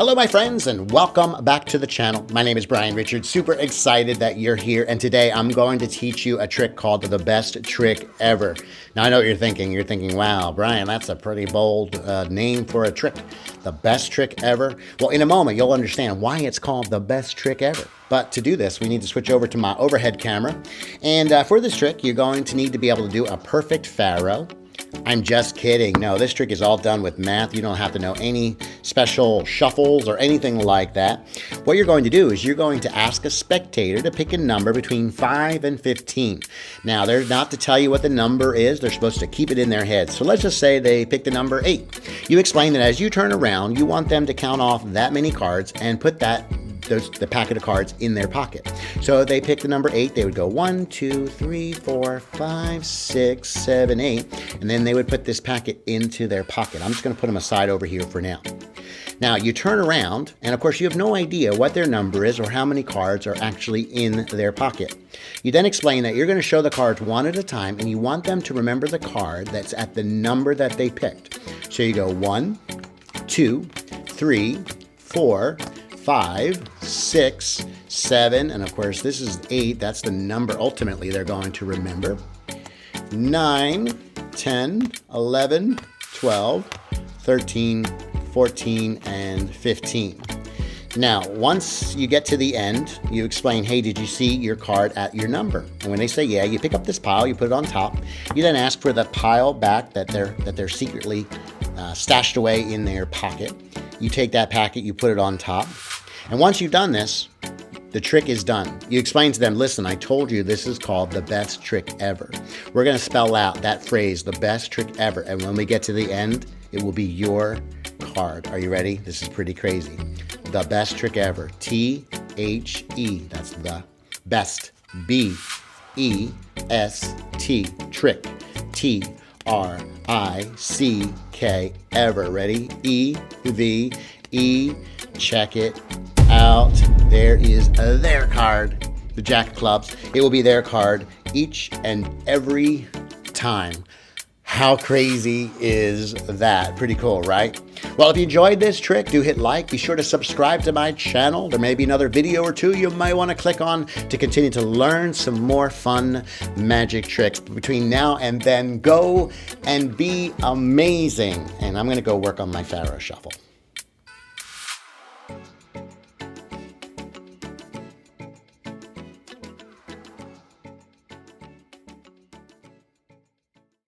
Hello, my friends, and welcome back to the channel. My name is Brian Richards. Super excited that you're here. And today I'm going to teach you a trick called the best trick ever. Now, I know what you're thinking. You're thinking, wow, Brian, that's a pretty bold name for a trick. The best trick ever. Well, in a moment, you'll understand why it's called the best trick ever. But to do this, we need to switch over to my overhead camera. And for this trick, you're going to need to be able to do a perfect faro. I'm just kidding. No, this trick is all done with math. You don't have to know any special shuffles or anything like that. What you're going to do is you're going to ask a spectator to pick a number between 5 and 15. Now, they're not to tell you what the number is. They're supposed to keep it in their head. So let's just say they picked the number 8. You explain that as you turn around, you want them to count off that many cards and put the packet of cards in their pocket. So if they pick the number 8, they would go 1, 2, 3, 4, 5, 6, 7, 8, and then they would put this packet into their pocket. I'm just going to put them aside over here for now. Now you turn around, and of course you have no idea what their number is or how many cards are actually in their pocket. You then explain that you're going to show the cards one at a time, and you want them to remember the card that's at the number that they picked. So you go 1, 2, 3, 4, 5, 6, 7, and of course this is 8. That's the number ultimately they're going to remember. 9, 10, 11, 12, 13, 14, and 15. Now, once you get to the end, you explain, hey, did you see your card at your number? And when they say yeah, you pick up this pile, you put it on top. You then ask for the pile back that they're secretly stashed away in their pocket. You take that packet, you put it on top. And once you've done this, the trick is done. You explain to them, listen, I told you this is called the best trick ever. We're going to spell out that phrase, the best trick ever. And when we get to the end, it will be your card. Are you ready? This is pretty crazy. The best trick ever. T-H-E. That's the best. B-E-S-T. Trick. T-R-I-C-K. Ever. Ready? E-V-E. Check it out. There is their card, the Jack of Clubs. It will be their card each and every time. How crazy is that? Pretty cool, right? Well, if you enjoyed this trick, do hit like. Be sure to subscribe to my channel. There may be another video or two you might want to click on to continue to learn some more fun magic tricks. Between now and then, go and be amazing. And I'm going to go work on my faro shuffle.